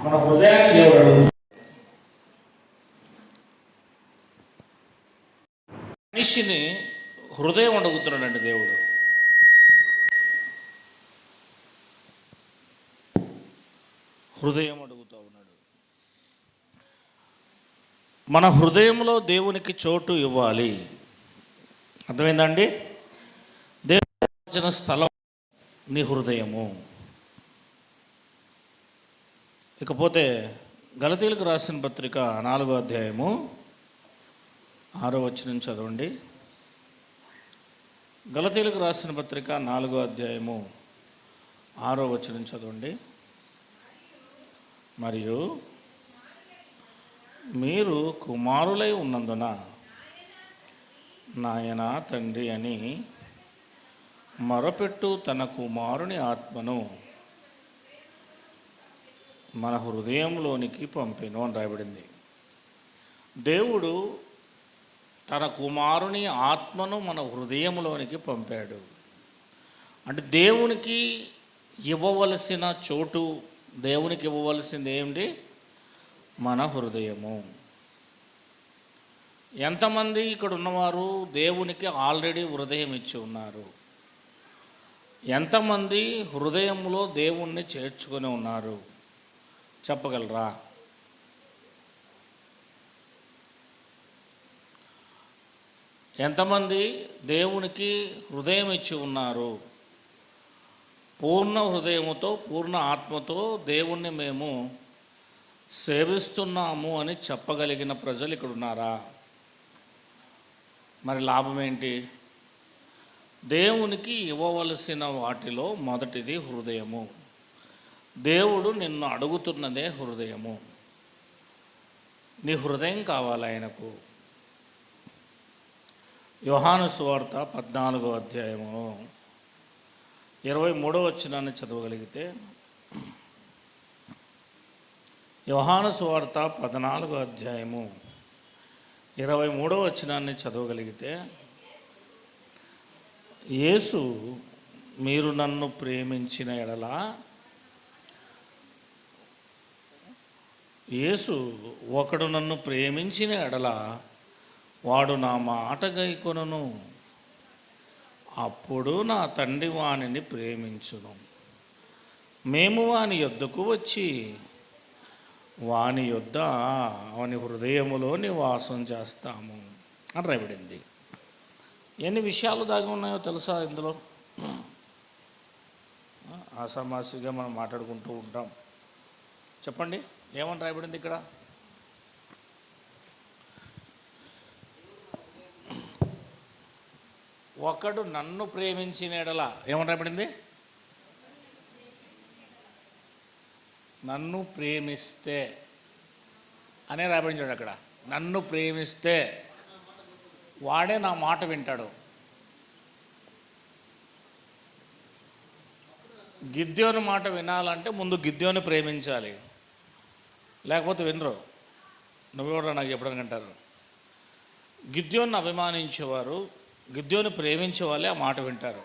మన హృదయాన్ని దేవుడు అడుగుతున్నాడు. మనిషిని హృదయం అడుగుతున్నాడండి దేవుడు. హృదయం అడుగుతూ ఉన్నాడు. మన హృదయంలో దేవునికి చోటు ఇవ్వాలి. అర్థమైందండి? దేవుని స్థలం నీ హృదయము. ఇకపోతే గలతీయులకు రాసిన పత్రిక 4వ అధ్యాయము 6వ వచనం చదవండి. గలతీయులకు రాసిన పత్రిక 4వ అధ్యాయము 6వ వచనం చదవండి. మరియు మీరు కుమారులై ఉన్నందున నాయన తండ్రి అని మొరపెట్టు తన కుమారుని ఆత్మను మన హృదయంలోనికి పంపెను అని రాయబడింది. దేవుడు తన కుమారుని ఆత్మను మన హృదయంలోనికి పంపాడు. అంటే దేవునికి ఇవ్వవలసిన చోటు, దేవునికి ఇవ్వవలసింది ఏమిటి? మన హృదయము. ఎంతమంది ఇక్కడ ఉన్నవారు దేవునికి ఆల్రెడీ హృదయం ఇచ్చి ఉన్నారు? ఎంతమంది హృదయంలో దేవుణ్ణి చేర్చుకొని ఉన్నారు చెప్పగలరా? ఎంతమంది దేవునికి హృదయం ఇచ్చి ఉన్నారు? పూర్ణ హృదయముతో పూర్ణ ఆత్మతో దేవుణ్ణి మేము సేవిస్తున్నాము అని చెప్పగలిగిన ప్రజలు ఇక్కడ ఉన్నారా? మరి లాభం ఏంటి? దేవునికి ఇవ్వవలసిన వాటిలో మొదటిది హృదయము. దేవుడు నిన్ను అడుగుతున్నదే హృదయము. నీ హృదయం కావాలి ఆయనకు. యోహాను సువార్త 14వ అధ్యాయము 23వ వచనాన్ని చదవగలిగితే, యోహాను సువార్త 14వ అధ్యాయము 23వ వచనాన్ని చదవగలిగితే, యేసు మీరు నన్ను ప్రేమించిన ఎడల, యేసు ఒకడు నన్ను ప్రేమించిన ఎడల వాడు నా మాట గైకొనును, అప్పుడు నా తండ్రి వానిని ప్రేమించును, మేము వాని యొద్దకు వచ్చి వాని యొద్ద వాని హృదయములో నివాసం చేస్తాము అని రాయబడింది. ఎన్ని విషయాలు దాగి ఉన్నాయో తెలుసా ఇందులో? ఆసామాసిగా మనం మాట్లాడుకుంటూ ఉంటాం. చెప్పండి, ఏమని రాయబడింది ఇక్కడ? ఒకడు నన్ను ప్రేమించిన ఎడల ఏమని రాయబడింది? నన్ను ప్రేమిస్తే అనే రాయబడింది చూడండి అక్కడ. నన్ను ప్రేమిస్తే వాడే నా మాట వింటాడు. గిద్యోని మాట వినాలంటే ముందు గిద్యోని ప్రేమించాలి, లేకపోతే వినరు. నువ్వెవరు నాకు చెప్పడానికి అంటారు. గిద్యోని అభిమానించేవారు, గిద్యోని ప్రేమించే వాళ్ళే ఆ మాట వింటారు.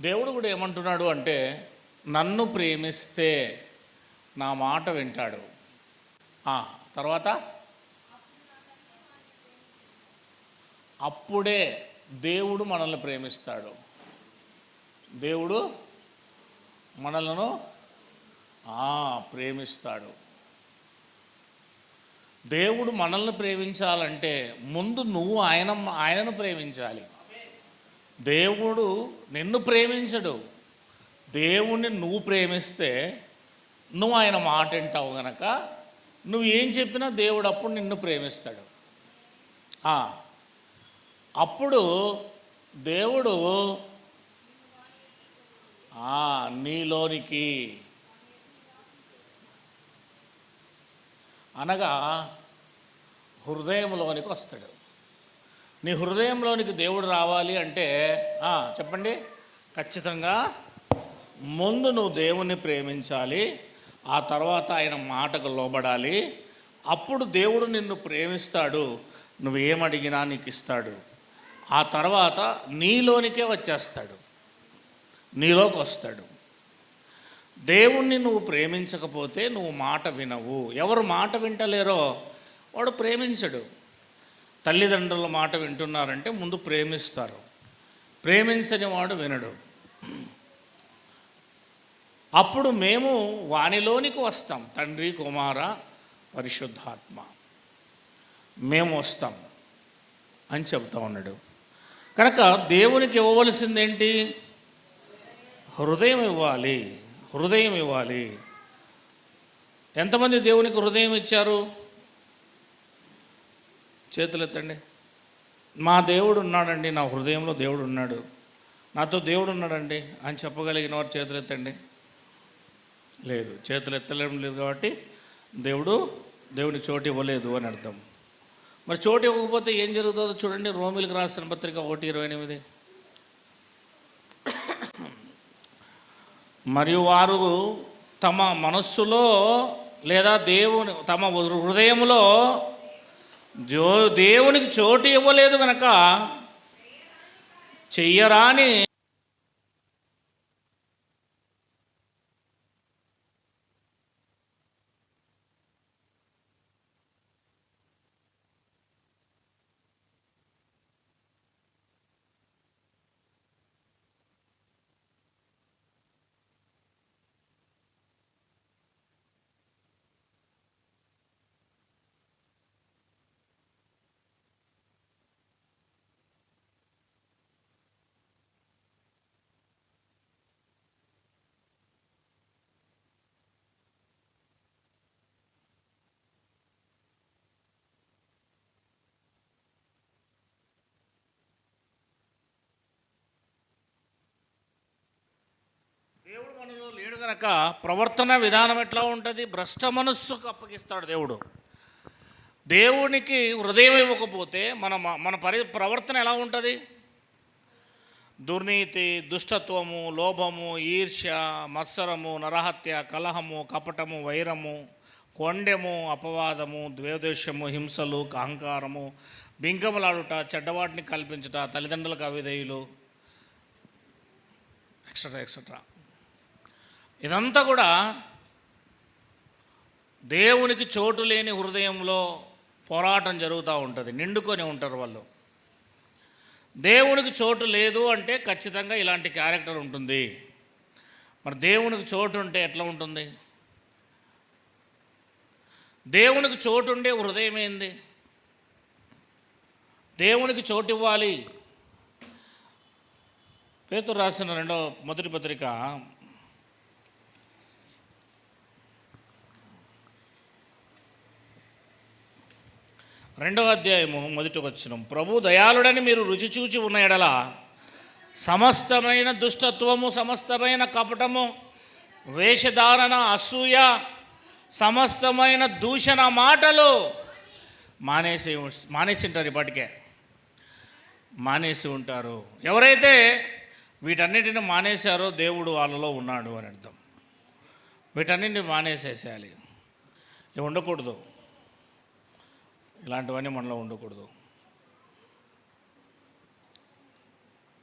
దేవుడు కూడా ఏమంటున్నాడు అంటే, నన్ను ప్రేమిస్తే నా మాట వింటాడు. తర్వాత అప్పుడే దేవుడు మనల్ని ప్రేమిస్తాడు. దేవుడు మనలను ప్రేమిస్తాడు. దేవుడు మనల్ని ప్రేమించాలంటే ముందు నువ్వు ఆయనను ప్రేమించాలి. దేవుడు నిన్ను ప్రేమించడు. దేవుణ్ణి నువ్వు ప్రేమిస్తే నువ్వు ఆయన మాట వింటావు గనక నువ్వు ఏం చెప్పినా దేవుడు అప్పుడు నిన్ను ప్రేమిస్తాడు. అప్పుడు దేవుడు నీలోనికి, అనగా హృదయంలోనికి వస్తాడు. నీ హృదయంలోనికి దేవుడు రావాలి అంటే చెప్పండి, ఖచ్చితంగా ముందు నువ్వు దేవుణ్ణి ప్రేమించాలి, ఆ తర్వాత ఆయన మాటకు లోబడాలి. అప్పుడు దేవుడు నిన్ను ప్రేమిస్తాడు, నువ్వేమడిగినా నీకు ఇస్తాడు. ఆ తర్వాత నీలోనికే వచ్చేస్తాడు, నీలోకి వస్తాడు. దేవుణ్ణి నువ్వు ప్రేమించకపోతే నువ్వు మాట వినవు. ఎవరు మాట వింటలేరో వాడు ప్రేమించడు. తల్లిదండ్రుల మాట వింటున్నారంటే ముందు ప్రేమిస్తారు, ప్రేమించని వాడు వినడు. అప్పుడు మేము వానిలోనికి వస్తాం. తండ్రి, కుమార, పరిశుద్ధాత్మ మేము వస్తాం అని చెప్తా ఉన్నాడు. కనుక దేవునికి ఇవ్వవలసిందేంటి? హృదయం ఇవ్వాలి, హృదయం ఇవ్వాలి. ఎంతమంది దేవునికి హృదయం ఇచ్చారు? చేతులు ఎత్తండి. మా దేవుడు ఉన్నాడండి, నా హృదయంలో దేవుడు ఉన్నాడు, నాతో దేవుడు ఉన్నాడండి అని చెప్పగలిగిన వారు చేతులు ఎత్తండి. లేదు, చేతులు ఎత్తలేం లేదు. కాబట్టి దేవునికి చోటు ఇవ్వలేదు అని అర్థం. మరి చోటు ఇవ్వకపోతే ఏం జరుగుతుందో చూడండి. రోమిలకు రాసిన పత్రిక 1:28. మరియు వారు తమ మనస్సులో లేదా తమ హృదయంలో దేవునికి చోటు ఇవ్వలేదు కనుక చెయ్యరాని దేవుడు మనలో లేడు కనుక ప్రవర్తన విధానం ఎట్లా ఉంటుంది? భ్రష్ట మనస్సుకు అప్పగిస్తాడు దేవుడు. దేవునికి హృదయం ఇవ్వకపోతే మన ప్రవర్తన ఎలా ఉంటుంది? దుర్నీతి, దుష్టత్వము, లోభము, ఈర్ష్య, మత్సరము, నరహత్య, కలహము, కపటము, వైరము, కొండెము, అపవాదము, ద్వేషము, హింసలు, అహంకారము, బింకములాడుట, చెడ్డవాటిని కల్పించుట, తల్లిదండ్రులకు అవిధేయులు, ఎక్సెట్రా ఎక్సెట్రా. ఇదంతా కూడా దేవునికి చోటు లేని హృదయంలో పోరాటం జరుగుతూ ఉంటుంది. నిండుకొని ఉంటారు వాళ్ళు. దేవునికి చోటు లేదు అంటే ఖచ్చితంగా ఇలాంటి క్యారెక్టర్ ఉంటుంది. మరి దేవునికి చోటు ఉంటే ఎట్లా ఉంటుంది? దేవునికి చోటు ఉండే హృదయం ఏంది? దేవునికి చోటు ఇవ్వాలి. పేతురు రాసిన మొదటి పత్రిక 2వ అధ్యాయము 1వ వచనం. ప్రభు దయాళుడని మీరు రుచి చూచి ఉన్న ఎడల సమస్తమైన దుష్టత్వము, సమస్తమైన కపటము, వేషధారణ, అసూయ, సమస్తమైన దూషణ మాటలు మానేసి ఉంటారు. ఇప్పటికే మానేసి ఉంటారు. ఎవరైతే వీటన్నిటిని మానేశారో దేవుడు వాళ్ళలో ఉన్నాడు అని అర్థం. వీటన్నిటిని మానేసేసేయాలి. ఇవి ఉండకూడదు, ఇలాంటివన్నీ మనలో ఉండకూడదు.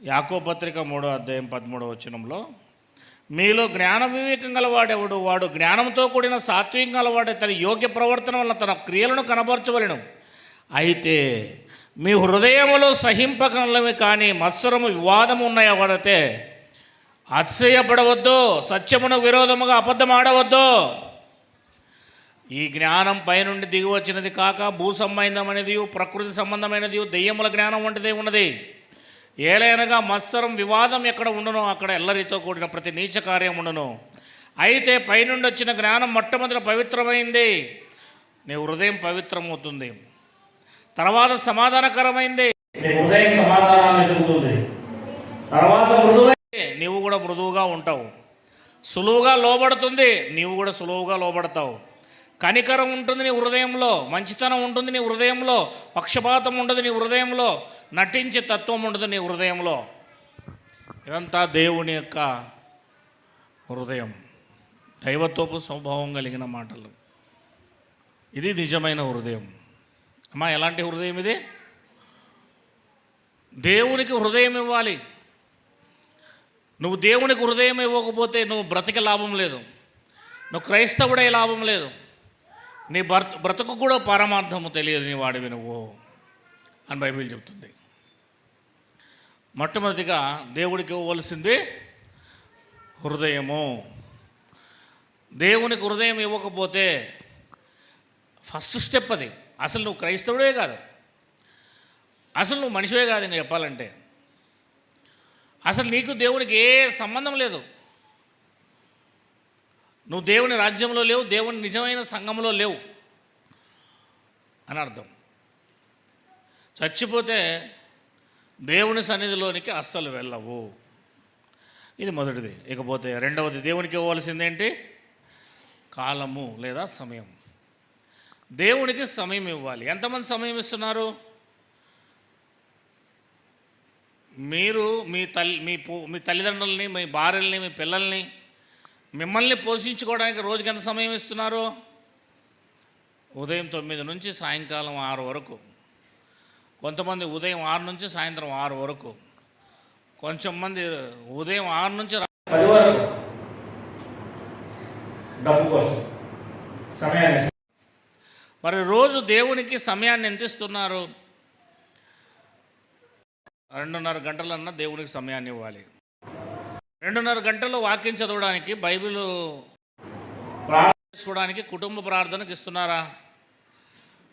యాకోబు పత్రిక 3వ అధ్యాయం 13వ వచనంలో, మీలో జ్ఞాన వివేకం గలవాడెవడు? వాడు జ్ఞానంతో కూడిన సాత్వికం గలవాడే తన యోగ్య ప్రవర్తన వల్ల తన క్రియలను కనబరచవలెను. అయితే మీ హృదయములో సహింపకలవి కానీ మత్సరము, వివాదము ఉన్నాయవడితే అతిశయపడవద్దు, సత్యమును విరోధముగా అబద్ధం ఆడవద్దు. ఈ జ్ఞానం పైనుండి దిగి వచ్చినది కాక భూ సంబంధమైనది, ప్రకృతి సంబంధమైనది, దెయ్యముల జ్ఞానం వంటిదే ఉన్నది. ఏలైనగా మత్సరం, వివాదం ఎక్కడ ఉండనో అక్కడ ఎల్లరితో కూడిన ప్రతి నీచ కార్యం ఉండను. అయితే పైనుండి వచ్చిన జ్ఞానం మొట్టమొదట పవిత్రమైంది, నీ హృదయం పవిత్రమవుతుంది. తర్వాత సమాధానకరమైంది, నీ హృదయం సమాధానాన్ని ఎదుగుతుంది. తర్వాత మృదువైంది, నీవు కూడా మృదువుగా ఉంటావు. సులువుగా లోబడుతుంది, నీవు కూడా సులువుగా లోబడతావు. కనికరం ఉంటుంది నీ హృదయంలో, మంచితనం ఉంటుంది నీ హృదయంలో, పక్షపాతం ఉండదు నీ హృదయంలో, నటించే తత్వం ఉండదు నీ హృదయంలో. ఇదంతా దేవుని యొక్క హృదయం, దైవత్వపు స్వభావం కలిగిన మాటలు. ఇది నిజమైన హృదయం. అమ్మా, ఎలాంటి హృదయం ఇది? దేవునికి హృదయం ఇవ్వాలి. నువ్వు దేవునికి హృదయం ఇవ్వకపోతే నువ్వు బ్రతికే లాభం లేదు. నువ్వు క్రైస్తవుడే లాభం లేదు, నీ బ్రతుకు కూడా పరమార్థము తెలియదు నీ వాడివి నువ్వు అని బైబిల్ చెప్తుంది. మొట్టమొదటిగా దేవుడికి ఇవ్వవలసింది హృదయము. దేవునికి హృదయం ఇవ్వకపోతే ఫస్ట్ స్టెప్ అది. అసలు నువ్వు క్రైస్తవుడే కాదు, అసలు నువ్వు మనిషివే కాదు. ఇంకా చెప్పాలంటే అసలు నీకు దేవునికి ఏ సంబంధం లేదు. నువ్వు దేవుని రాజ్యంలో లేవు, దేవుని నిజమైన సంఘంలో లేవు అని అర్థం. చచ్చిపోతే దేవుని సన్నిధిలోనికి అస్సలు వెళ్ళవు. ఇది మొదటిది. ఇకపోతే రెండవది, దేవునికి ఇవ్వవలసిందేంటి? కాలము లేదా సమయం. దేవునికి సమయం ఇవ్వాలి. ఎంతమంది సమయం ఇస్తున్నారు? మీరు మీ తల్లిదండ్రులని, మీ భార్యల్ని, మీ పిల్లల్ని, మిమ్మల్ని పోషించుకోవడానికి రోజుకి ఎంత సమయం ఇస్తున్నారు? ఉదయం 9 నుంచి సాయంకాలం 6 వరకు. కొంతమంది ఉదయం 6 నుంచి సాయంత్రం 6 వరకు, కొంచెం మంది ఉదయం 6 నుంచి 10 వరకు డబ్బు కోసం సమయాన్ని. మరి రోజు దేవునికి సమయాన్ని ఎంత ఇస్తున్నారు? 2.5 గంటలన్నా దేవునికి సమయాన్ని ఇవ్వాలి. 2.5 గంటలు వాక్యం చదవడానికి, బైబిల్ ప్రార్థన చేసుకోవడానికి, కుటుంబ ప్రార్థనకు ఇస్తున్నారా?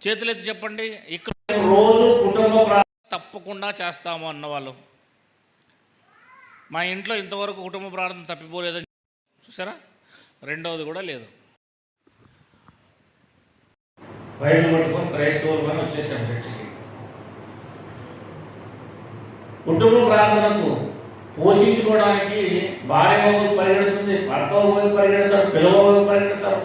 చేతులెత్తి చెప్పండి. ఇక్కడ రోజు కుటుంబ ప్రార్థన తప్పకుండా చేస్తాము అన్నవాళ్ళు, మా ఇంట్లో ఇంతవరకు కుటుంబ ప్రార్థన తప్పిపోలేదని చూసారా? రెండవది కూడా లేదు. బైబిల్ పట్టుకొని క్రైస్తవులు అని వచ్చేసాం చర్చికి. కుటుంబ ప్రార్థనకు పోషించుకోవడానికి భార్య వైపు పరిగెడుతుంది, భర్త వైపు పరిగెడతారు, పిల్లల వైపు పరిగెడతారు.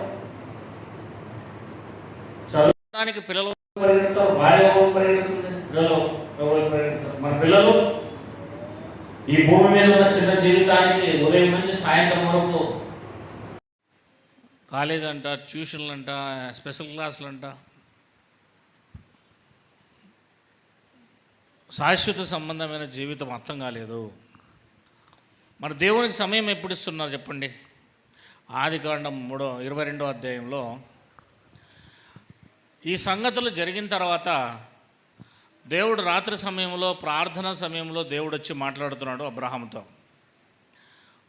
చదవడానికి పిల్లల వైపు పరిగెడతారు, భార్య వైపు పరిగెడుతుంది, పిల్లలు వైపు పరిగెడతారు. మన పిల్లలు ఈ భూమి మీద ఉన్న చిన్న జీవితానికి ఉదయం నుంచి సాయంత్రం వరకు కాలేజ్ అంట, ట్యూషన్లు అంట, స్పెషల్ క్లాసులు అంట, శాశ్వత సంబంధమైన జీవితం అర్థం కాలేదు. మరి దేవునికి సమయం ఎప్పుడు ఇస్తున్నారు చెప్పండి? ఆదికాండం 22వ అధ్యాయంలో ఈ సంగతులు జరిగిన తర్వాత దేవుడు రాత్రి సమయంలో, ప్రార్థన సమయంలో దేవుడు వచ్చి మాట్లాడుతున్నాడు అబ్రహాముతో.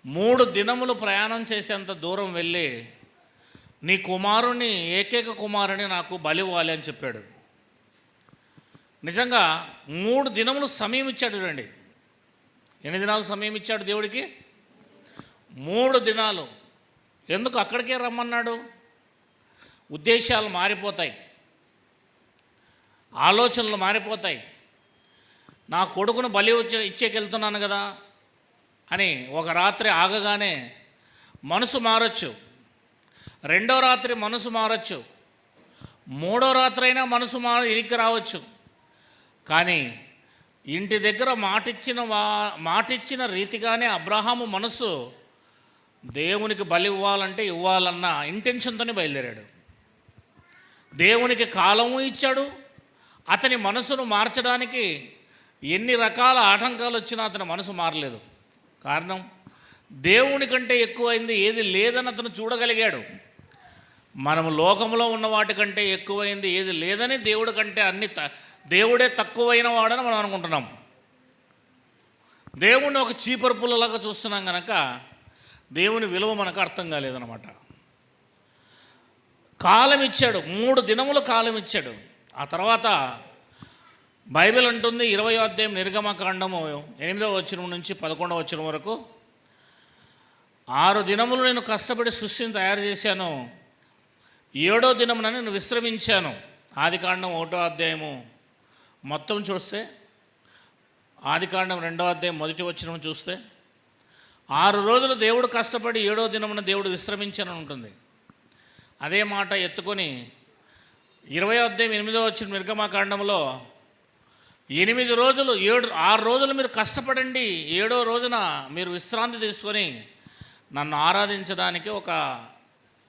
3 దినములు ప్రయాణం చేసేంత దూరం వెళ్ళి నీ కుమారుని, ఏకైక కుమారుని నాకు బలివ్వాలి అని చెప్పాడు. నిజంగా 3 దినములు సమయం ఇచ్చాడు. చూడండి, ఎన్ని దినాలు సమయం ఇచ్చాడు దేవుడికి? 3 దినాలు. ఎందుకు అక్కడికే రమ్మన్నాడు? ఉద్దేశాలు మారిపోతాయి, ఆలోచనలు మారిపోతాయి. నా కొడుకును బలి ఇచ్చేకెళ్తున్నాను కదా అని ఒక రాత్రి ఆగగానే మనసు మారచ్చు, 2వ రాత్రి మనసు మారచ్చు, 3వ రాత్రి అయినా మనసు ఇనికి రావచ్చు. కానీ ఇంటి దగ్గర మాటిచ్చిన రీతిగానే అబ్రహాము మనసు దేవునికి బలి ఇవ్వాలంటే ఇవ్వాలన్న ఇంటెన్షన్తోనే బయలుదేరాడు. దేవునికి కాలము ఇచ్చాడు. అతని మనసును మార్చడానికి ఎన్ని రకాల ఆటంకాలు వచ్చినా అతని మనసు మారలేదు. కారణం, దేవుని కంటే ఎక్కువైంది ఏది లేదని అతను చూడగలిగాడు. మనము లోకంలో ఉన్న వాటికంటే ఎక్కువైంది ఏది లేదని, దేవుడి కంటే దేవుడే తక్కువైన వాడని మనం అనుకుంటున్నాం. దేవుణ్ణి ఒక చీపరు పుల్లలాగా చూస్తున్నాం కనుక దేవుని విలువ మనకు అర్థం కాలేదన్నమాట. కాలం ఇచ్చాడు, 3 దినముల కాలం ఇచ్చాడు. ఆ తర్వాత బైబిల్ అంటుంది 20వ అధ్యాయం నిర్గమకాండము 8వ వచనం నుంచి 11వ వచనం వరకు, 6 దినములు నేను కష్టపడి సృష్టిని తయారు చేశాను, 7వ దినమున నేను విశ్రమించాను. ఆదికాండం 1వ అధ్యాయము మొత్తం చూస్తే, ఆదికాండం 2వ అధ్యాయం 1వ వచనం చూస్తే, 6 రోజులు దేవుడు కష్టపడి 7వ దినమున దేవుడు విశ్రమించానని ఉంటుంది. అదే మాట ఎత్తుకొని 20వ అధ్యాయం 8వ వచనం నిర్గమకాండంలో 8 రోజులు 6 రోజులు మీరు కష్టపడండి, 7వ రోజున మీరు విశ్రాంతి తీసుకొని నన్ను ఆరాధించడానికి ఒక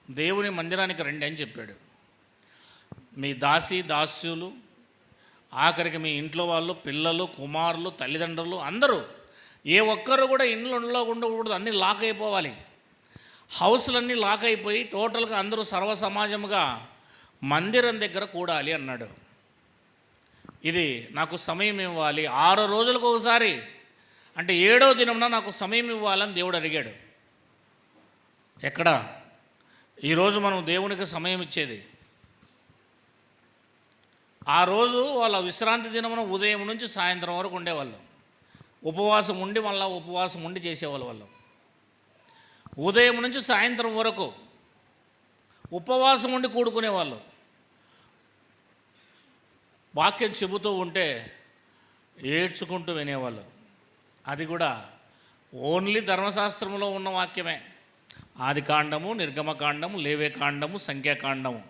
దేవుని మందిరానికి రండి అని చెప్పాడు. మీ దాస్యులు, ఆఖరికి మీ ఇంట్లో వాళ్ళు, పిల్లలు, కుమారులు, తల్లిదండ్రులు అందరూ, ఏ ఒక్కరు కూడా ఇంట్లో ఉండకూడదు, అన్నీ లాక్ అయిపోవాలి. హౌస్లన్నీ లాక్ అయిపోయి టోటల్గా అందరూ సర్వ సమాజముగా మందిరం దగ్గర కూడాలి అన్నాడు. ఇది నాకు సమయం ఇవ్వాలి, 6 రోజులకు ఒకసారి, అంటే 7వ దినంన నాకు సమయం ఇవ్వాలని దేవుడు అడిగాడు. ఎక్కడ ఈరోజు మనం దేవునికి సమయం ఇచ్చేది? ఆ రోజు వాళ్ళ విశ్రాంతి దినమున ఉదయం నుంచి సాయంత్రం వరకు ఉండేవాళ్ళు. ఉపవాసం ఉండి మళ్ళీ ఉపవాసం ఉండి చేసేవాళ్ళు. వాళ్ళు ఉదయం నుంచి సాయంత్రం వరకు ఉపవాసం ఉండి కూడుకునేవాళ్ళు. వాక్యం చెబుతూ ఉంటే ఏడ్చుకుంటూ వినేవాళ్ళు. అది కూడా ఓన్లీ ధర్మశాస్త్రంలో ఉన్న వాక్యమే. ఆది కాండము, నిర్గమకాండము, లేవేకాండము, సంఖ్యాకాండము.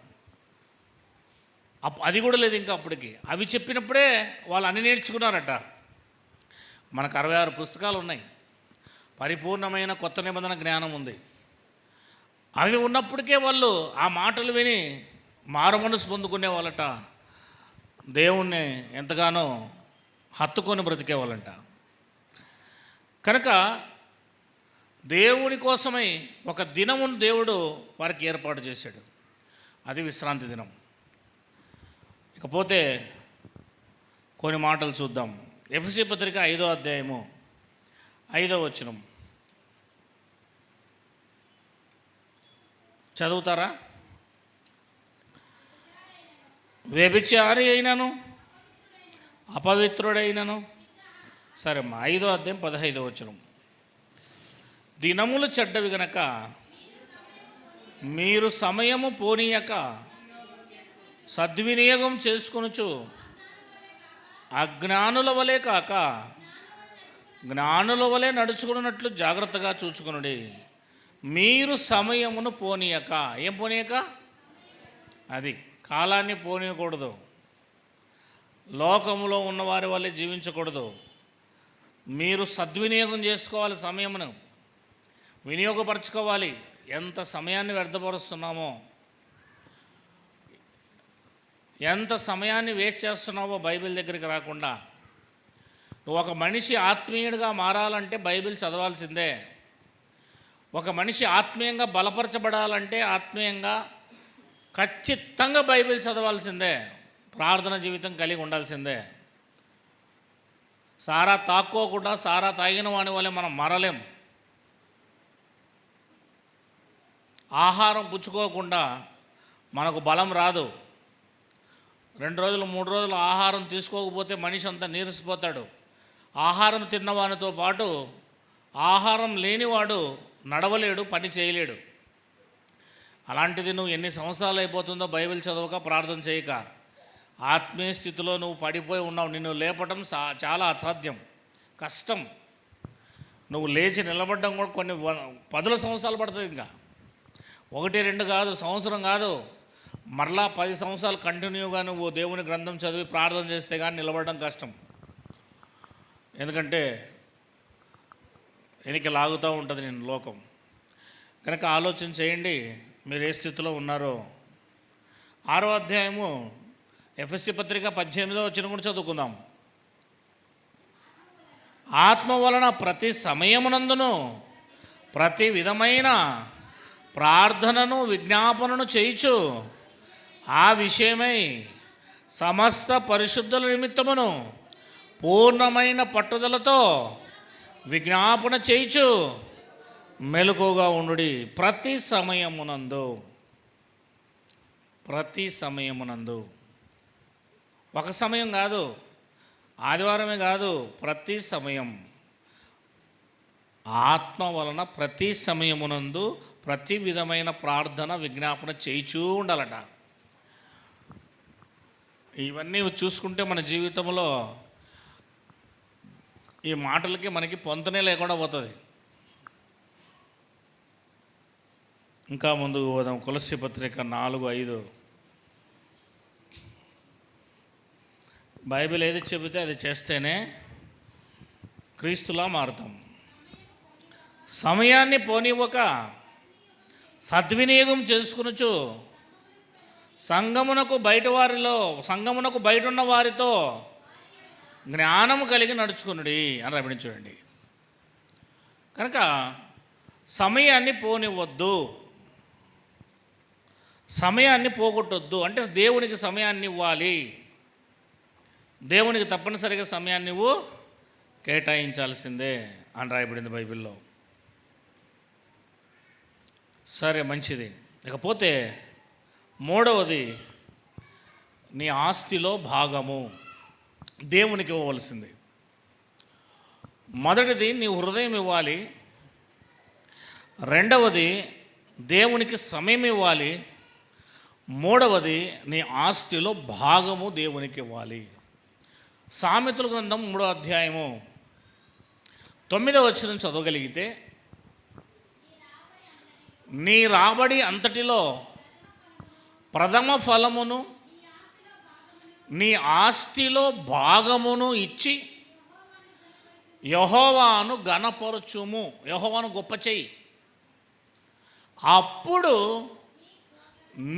అది కూడా లేదు ఇంకా అప్పటికి. అవి చెప్పినప్పుడే వాళ్ళు అన్ని నేర్చుకున్నారట. మనకు 66 పుస్తకాలు ఉన్నాయి. పరిపూర్ణమైన కొత్త నిబంధన జ్ఞానం ఉంది. అవి ఉన్నప్పటికే వాళ్ళు ఆ మాటలు విని మారుమనసు పొందుకునే వాళ్ళట. దేవుణ్ణి ఎంతగానో హత్తుకొని బ్రతికేవాళ్ళంట. కనుక దేవుని కోసమై ఒక దినమును దేవుడు వారికి ఏర్పాటు చేశాడు. అది విశ్రాంతి దినం. ఇకపోతే కొన్ని మాటలు చూద్దాం. ఎఫెసీ పత్రిక 5వ అధ్యాయము 5వ వచనం చదువుతారా? వ్యభిచారి అయినను అపవిత్రుడైనను, సరే అమ్మా, 5వ అధ్యాయం 15వ వచనం. దినములు చెడ్డవి గనక మీరు సమయము పోనీయక సద్వినియోగం చేసుకొనుచు అజ్ఞానుల వలె కాక జ్ఞానుల వలె నడుచుకున్నట్లు జాగ్రత్తగా చూచుకొనుడి. మీరు సమయమును పోనీయక, ఏం పోనీయక? అది కాలాన్ని పోనీయకూడదు. లోకములో ఉన్నవారి వల్లే జీవించకూడదు. మీరు సద్వినియోగం చేసుకోవాలి, సమయమును వినియోగపరచుకోవాలి. ఎంత సమయాన్ని వ్యర్థపరుస్తున్నామో, ఎంత సమయాన్ని వేస్ట్ చేస్తున్నావో బైబిల్ దగ్గరికి రాకుండా. నువ్వు ఒక మనిషి ఆత్మీయుడిగా మారాలంటే బైబిల్ చదవాల్సిందే. ఒక మనిషి ఆత్మీయంగా బలపరచబడాలంటే ఆత్మీయంగా ఖచ్చితంగా బైబిల్ చదవాల్సిందే. ప్రార్థన జీవితం కలిగి ఉండాల్సిందే. సారా తాక్కోకుండా సారా తాగిన వాని వల్ల మనం మారలేం. ఆహారం పుచ్చుకోకుండా మనకు బలం రాదు. 2 రోజులు 3 రోజులు ఆహారం తీసుకోకపోతే మనిషి అంతా నీరసిపోతాడు. ఆహారం తిన్నవానితో పాటు ఆహారం లేనివాడు నడవలేడు, పని చేయలేడు. అలాంటిది నువ్వు ఎన్ని సంవత్సరాలు అయిపోతుందో బైబిల్ చదవక, ప్రార్థన చేయక, ఆత్మీయ స్థితిలో నువ్వు పడిపోయి ఉన్నావు. నిన్ను లేపటం చాలా అసాధ్యం, కష్టం. నువ్వు లేచి నిలబడడం కూడా కొన్ని 10 సంవత్సరాలు పడుతుంది. ఇంకా 1, 2 కాదు, సంవత్సరం కాదు, మరలా 10 సంవత్సరాలు కంటిన్యూగా నువ్వు దేవుని గ్రంథం చదివి ప్రార్థన చేస్తే కానీ నిలబడడం కష్టం. ఎందుకంటే వెనక్కి లాగుతూ ఉంటుంది నేను లోకం. కనుక ఆలోచన చేయండి మీరు ఏ స్థితిలో ఉన్నారో. 6వ అధ్యాయము ఎఫెసీ పత్రిక 18వ వచనం కూడా చదువుకుందాం. ఆత్మ వలన ప్రతి సమయమునందును ప్రతి విధమైన ప్రార్థనను విజ్ఞాపనను చేయుచు ఆ విషయమై సమస్త పరిశుద్ధుల నిమిత్తమును పూర్ణమైన పట్టుదలతో విజ్ఞాపన చేయుచు మెలకుగా ఉండుడి. ప్రతి సమయమునందు, ఒక సమయం కాదు, ఆదివారమే కాదు, ప్రతి సమయం ఆత్మ వలన ప్రతి సమయమునందు ప్రతి విధమైన ప్రార్థన విజ్ఞాపన చేయిచూ ఉండాలట. ఇవన్నీ చూసుకుంటే మన జీవితంలో ఈ మాటలకి మనకి పొంతనే లేకుండా పోతుంది. ఇంకా ముందుకు పోదాం. కొలస్సీ పత్రిక 4:5. బైబిల్ ఏది చెబితే అది చేస్తేనే క్రీస్తులా మారుతాం. సమయాన్ని పోనివ్వక సద్వినియోగం చేసుకునొచ్చు సంఘమునకు బయట ఉన్న వారితో జ్ఞానము కలిగి నడుచుకునుడి అని రమణించండి. కనుక సమయాన్ని పోనివ్వద్దు, సమయాన్ని పోగొట్టొద్దు. అంటే దేవునికి సమయాన్ని ఇవ్వాలి, దేవునికి తప్పనిసరిగా సమయాన్ని నువ్వు కేటాయించాల్సిందే అని రాయబడింది బైబిల్లో. సరే, మంచిది. ఇకపోతే మూడవది, నీ ఆస్తిలో భాగము దేవునికి ఇవ్వవలసింది. మొదటిది నీ హృదయం ఇవ్వాలి, రెండవది దేవునికి సమయం ఇవ్వాలి, మూడవది నీ ఆస్తిలో భాగము దేవునికి ఇవ్వాలి. సామెతల గ్రంథం 3వ అధ్యాయము 9వ వచనం చదవగలిగితే, నీ రాబడి అంతటిలో ప్రథమ ఫలమును నీ ఆస్తిలో భాగమును ఇచ్చి యెహోవాను ఘనపరచుము, యెహోవాను గొప్ప చెయ్యి, అప్పుడు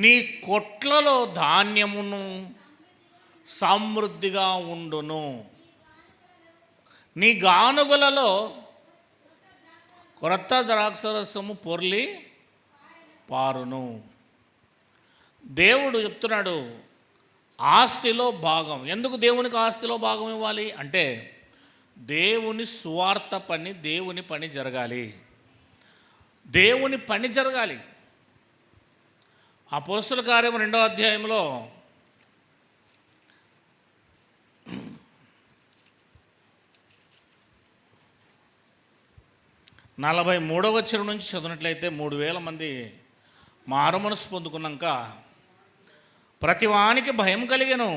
నీ కొట్లలో ధాన్యమును సమృద్ధిగా ఉండును, నీ గానుగలలో క్రొత్త ద్రాక్షరసము పొర్లి పారును. దేవుడు చెప్తున్నాడు ఆస్తిలో భాగం. ఎందుకు దేవునికి ఆస్తిలో భాగం ఇవ్వాలి అంటే, దేవుని సువార్త పని, దేవుని పని జరగాలి, దేవుని పని జరగాలి. అపోస్తలుల కార్యం 2వ అధ్యాయంలో 43వ వచనం నుంచి చదివినట్లయితే, 3000 మంది మారుమనసు పొందుకున్నాక ప్రతివానికి భయం కలిగెను,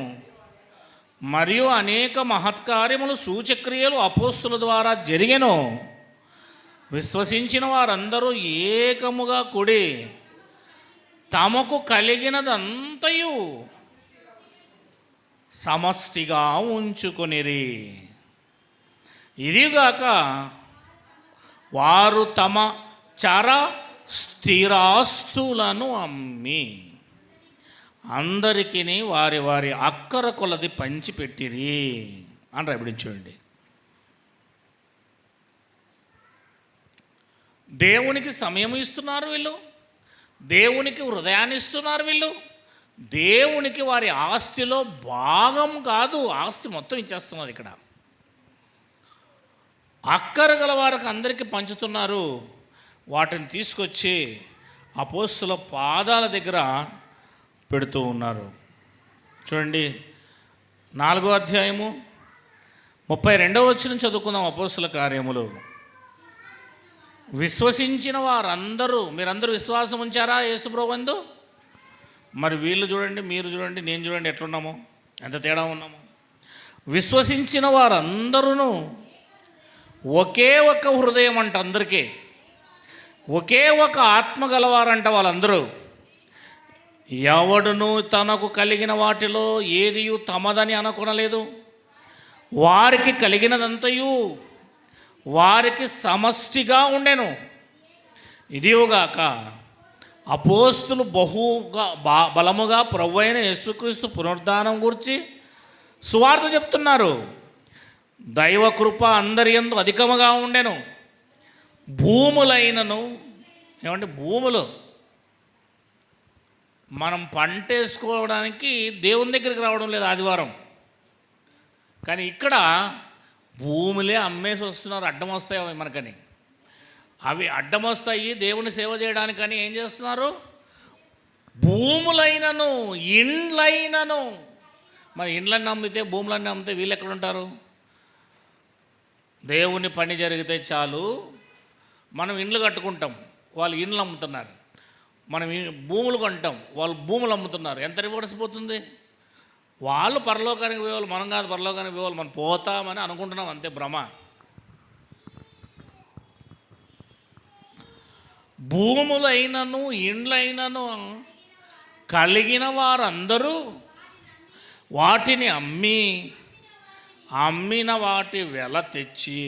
మరియు అనేక మహత్కార్యములు సూచక్రియలు అపోస్తుల ద్వారా జరిగెను. విశ్వసించిన వారందరూ ఏకముగా కూడి తమకు కలిగినదంతయు సమష్టిగా ఉంచుకొనిరి. ఇదిగాక వారు తమ చర స్థిరాస్తులను అమ్మి అందరికీ వారి వారి అక్కర కొలది పంచిపెట్టిరి అని రాయబడించండి. దేవునికి సమయం ఇస్తున్నారు వీళ్ళు, దేవునికి హృదయాన్ని ఇస్తున్నారు వీళ్ళు, దేవునికి వారి ఆస్తిలో భాగం కాదు, ఆస్తి మొత్తం ఇచ్చేస్తున్నారు. ఇక్కడ అక్కర గల వారికి అందరికీ పంచుతున్నారు. వాటిని తీసుకొచ్చి అపోస్తుల పాదాల దగ్గర పెడుతూ ఉన్నారు. చూడండి, 4వ అధ్యాయము 32వ వచనం చదువుకుందాం. అపోస్తుల కార్యములు. విశ్వసించిన వారందరూ, మీరందరూ విశ్వాసం ఉంచారా యేసుప్రభువందు? మరి వీళ్ళు చూడండి, మీరు చూడండి, నేను చూడండి, ఎట్లున్నామో, ఎంత తేడా ఉన్నామో. విశ్వసించిన వారందరూ ఒకే ఒక హృదయం అంట, అందరికీ ఒకే ఒక ఆత్మ గలవారంట వాళ్ళందరూ. ఎవడును తనకు కలిగిన వాటిలో ఏదియు తమదని అనుకొనలేదు, వారికి కలిగినదంతయు వారికి సమష్టిగా ఉండెను. ఇదిగాక అపోస్తులు బహుగా బలముగా ప్రభువైన యేసుక్రీస్తు పునరుద్ధానం గురించి సువార్త చెప్తున్నారు. దైవ కృప అందరి యందు అధికముగా ఉండెను. భూములైనను, ఏమంటే భూములు, మనం పంట వేసుకోవడానికి దేవుని దగ్గరికి రావడం లేదు ఆదివారం, కానీ ఇక్కడ భూములే అమ్మేసి వస్తున్నారు. అడ్డం వస్తాయి అవి మనకని, అవి అడ్డం వస్తాయి దేవుని సేవ చేయడానికని ఏం చేస్తున్నారు? భూములైనను ఇండ్లైనను. మరి ఇండ్లన్నీ అమ్మితే, భూములన్నీ అమ్మితే వీళ్ళు ఎక్కడ ఉంటారు? దేవుని పని జరిగితే చాలు మనం ఇండ్లు కట్టుకుంటాం, వాళ్ళు ఇండ్లు అమ్ముతున్నారు. మనం భూములు కొంటాం, వాళ్ళు భూములు అమ్ముతున్నారు. ఎంత రివర్స్ పోతుంది? వాళ్ళు పరలోకానికి పోయేవాళ్ళు, మనం కాదు పరలోకానికి పోయేవాళ్ళు, మనం పోతామని అనుకుంటున్నాం, అంతే భ్రమ. భూములైనను ఇండ్లైనను కలిగిన వారందరూ వాటిని అమ్మిన వాటి వెల తెచ్చి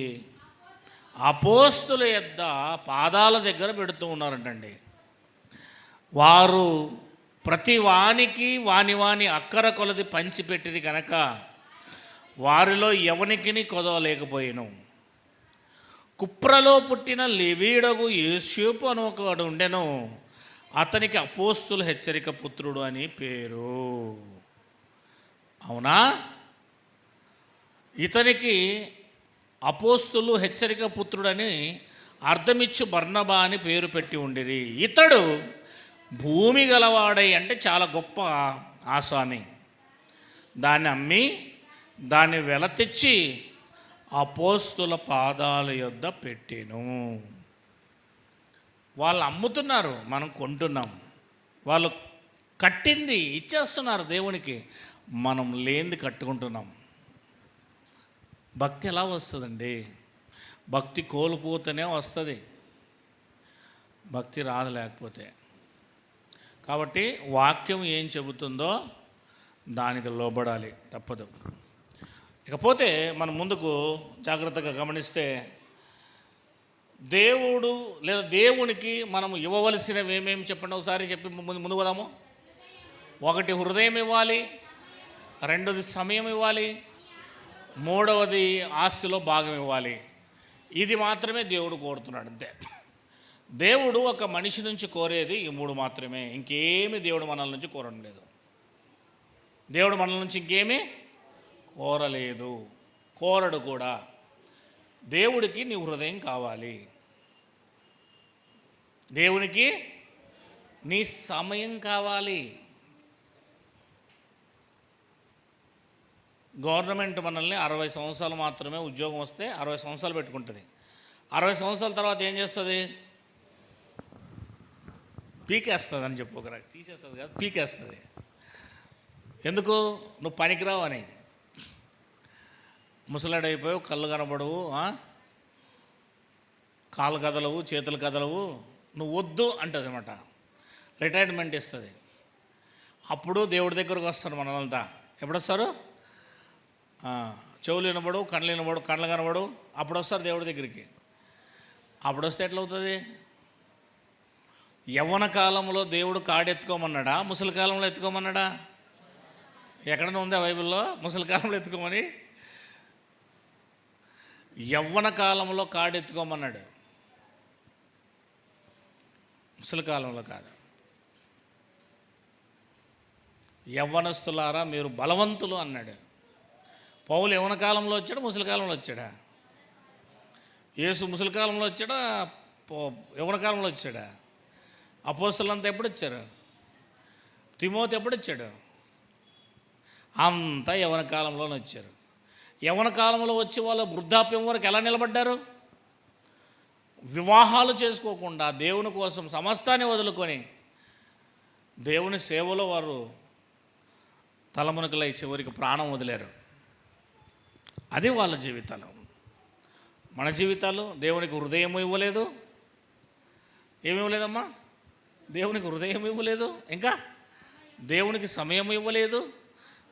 అపోస్తుల యొద్ద పాదాల దగ్గర పెడుతూ ఉన్నారంటండి. వారు ప్రతి వానికి వాని అక్కర కొలది పంచిపెట్టింది కనుక వారిలో ఎవనికిని కొదవలేకపోయాను. కుప్రలో పుట్టిన లేవీయుడగు యోసేపు అని ఒకడు ఉండెను. అతనికి అపోస్తుల హెచ్చరిక పుత్రుడు అని పేరు. అవునా? ఇతనికి అపోస్తులు హెచ్చరిక పుత్రుడని అర్థమిచ్చు బర్నబా అని పేరు పెట్టి ఉండిరి. ఇతడు భూమి గలవాడై, అంటే చాలా గొప్ప ఆసామి, దాన్ని అమ్మి దాన్ని వెల తెచ్చి అపోస్తుల పాదాల యొద్ద పెట్టెను. వాళ్ళు అమ్ముతున్నారు, మనం కొంటున్నాం. వాళ్ళు కట్టింది ఇచ్చేస్తున్నారు దేవునికి, మనం లేనిది కట్టుకుంటున్నాం. భక్తి ఎలా వస్తుందండి? భక్తి కోల్పోతేనే వస్తుంది, భక్తి రాదు లేకపోతే. కాబట్టి వాక్యం ఏం చెబుతుందో దానికి లోబడాలి, తప్పదు. ఇకపోతే మనం ముందుకు జాగ్రత్తగా గమనిస్తే, దేవుడు లేదా దేవునికి మనము ఇవ్వవలసినవి ఏమేమి చెప్పండి ఒకసారి చెప్పి ముందు పోదాము. ఒకటి హృదయం ఇవ్వాలి, రెండోది సమయం ఇవ్వాలి, మూడవది ఆస్తిలో భాగం ఇవ్వాలి. ఇది మాత్రమే దేవుడు కోరుతున్నాడు, అంతే. దేవుడు ఒక మనిషి నుంచి కోరేది ఈ మూడు మాత్రమే, ఇంకేమీ దేవుడు మనల నుంచి కోరడం లేదు. దేవుడు మనల నుంచి ఇంకేమీ కోరలేదు, కోరడు కూడా. దేవుడికి నీ హృదయం కావాలి, దేవునికి నీ సమయం కావాలి. గవర్నమెంట్ మనల్ని 60 సంవత్సరాలు మాత్రమే ఉద్యోగం వస్తే 60 సంవత్సరాలు పెట్టుకుంటుంది. 60 సంవత్సరాల తర్వాత ఏం చేస్తుంది? పీకేస్తుంది అని చెప్పుకోరా, తీసేస్తుంది కాదు, పీకేస్తుంది. ఎందుకు? నువ్వు పనికిరావు అని. ముసలాడైపోయావు, కళ్ళు కనబడవు, కాళ్ళు కదలవు, చేతులు కదలవు, నువ్వు వద్దు అంటుంది అనమాట. రిటైర్మెంట్ ఇస్తుంది. అప్పుడు దేవుడి దగ్గరకు వస్తారు మనలంతా. ఎప్పుడు వస్తారు? చెవులు వినబడు, కళ్ళు వినబడు, కళ్ళు కనబడు, అప్పుడు వస్తారు దేవుడి దగ్గరికి. అప్పుడు వస్తే ఎట్లవుతుంది? యవ్వన కాలంలో దేవుడు కాడెత్తుకోమన్నాడా, ముసలి కాలంలో ఎత్తుకోమన్నాడా? ఎక్కడన్నా ఉందా బైబిల్లో ముసలి కాలంలో ఎత్తుకోమని? యవ్వన కాలంలో కాడెత్తుకోమన్నాడు, ముసలి కాలంలో కాదు. యవ్వనస్తులారా మీరు బలవంతులు అన్నాడు. పౌలు యవ్వన కాలంలో వచ్చాడా, ముసలి కాలంలో వచ్చాడా? యేసు ముసలి కాలంలో వచ్చాడా, యవ్వన కాలంలో వచ్చాడా? అపోస్తలులంతా ఎప్పుడు వచ్చారు? తిమోతి ఎప్పుడు వచ్చాడు? అంతా యవ్వన కాలంలోనే వచ్చారు. యవ్వన కాలంలో వచ్చి వాళ్ళు వృద్ధాప్యం వరకు ఎలా నిలబడ్డారు? వివాహాలు చేసుకోకుండా దేవుని కోసం సమస్తాన్ని వదులుకొని దేవుని సేవలో వారు తలమునకలై చివరికి ప్రాణం వదిలేరు. అది వాళ్ళ జీవితాలు. మన జీవితాలు దేవునికి హృదయం ఇవ్వలేదు. ఏమి ఇవ్వలేదమ్మా? దేవునికి హృదయం ఇవ్వలేదు, ఇంకా దేవునికి సమయం ఇవ్వలేదు,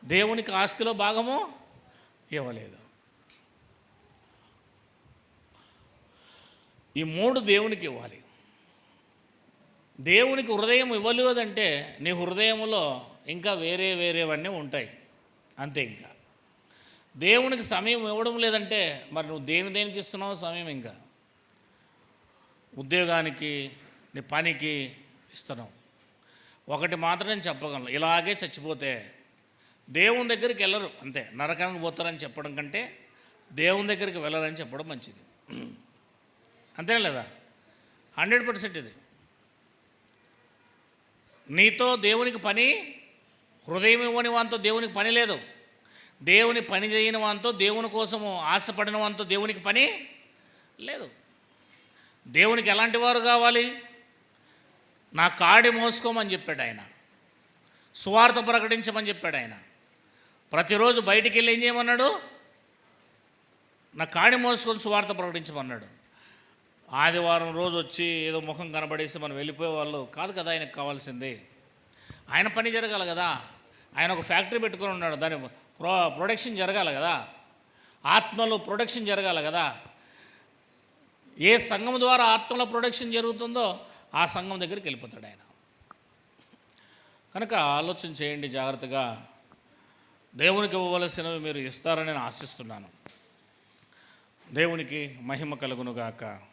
దేవునికి ఆస్తిలో భాగము ఇవ్వలేదు. ఈ మూడు దేవునికి ఇవ్వాలి. దేవునికి హృదయం ఇవ్వలేదంటే నీ హృదయంలో ఇంకా వేరేవన్నీ ఉంటాయి, అంతే. ఇంకా దేవునికి సమయం ఇవ్వడం లేదంటే మరి నువ్వు దేనికి ఇస్తున్నావు సమయం? ఇంకా ఉద్యోగానికి, నీ పనికి ఇస్తున్నావు. ఒకటి మాత్రం నేను చెప్పగలను, ఇలాగే చచ్చిపోతే దేవుని దగ్గరికి వెళ్ళరు, అంతే. నరకానికి పోతారని చెప్పడం కంటే దేవుని దగ్గరికి వెళ్ళరని చెప్పడం మంచిది, అంతేనా లేదా? 100% ఇది. నీతో దేవునికి పని, హృదయం ఇవ్వని వానితో దేవునికి పని లేదు. దేవుని పని చేయని వానితో, దేవుని కోసము ఆశపడిన వానితో దేవునికి పని లేదు. దేవునికి ఎలాంటి వారు కావాలి? నా కాడి మోసుకోమని చెప్పాడు ఆయన, సువార్త ప్రకటించమని చెప్పాడు ఆయన. ప్రతిరోజు బయటికి వెళ్ళి ఏం చేయమన్నాడు? నా కాడి మోసుకొని సువార్త ప్రకటించమన్నాడు. ఆదివారం రోజు వచ్చి ఏదో ముఖం కనబడేసి మనం వెళ్ళిపోయే వాళ్ళు కాదు కదా ఆయనకు కావాల్సింది. ఆయన పని జరగాలి కదా. ఆయన ఒక ఫ్యాక్టరీ పెట్టుకొని ఉన్నాడు, దాని ప్రొడక్షన్ జరగాలి కదా, ఆత్మలో ప్రొడక్షన్ జరగాలి కదా. ఏ సంఘం ద్వారా ఆత్మలో ప్రొడక్షన్ జరుగుతుందో ఆ సంఘం దగ్గరికి వెళ్ళిపోతాడు ఆయన. కనుక ఆలోచన చేయండి జాగ్రత్తగా. దేవునికి ఇవ్వవలసినవి మీరు ఇస్తారని నేను ఆశిస్తున్నాను. దేవునికి మహిమ కలుగునుగాక.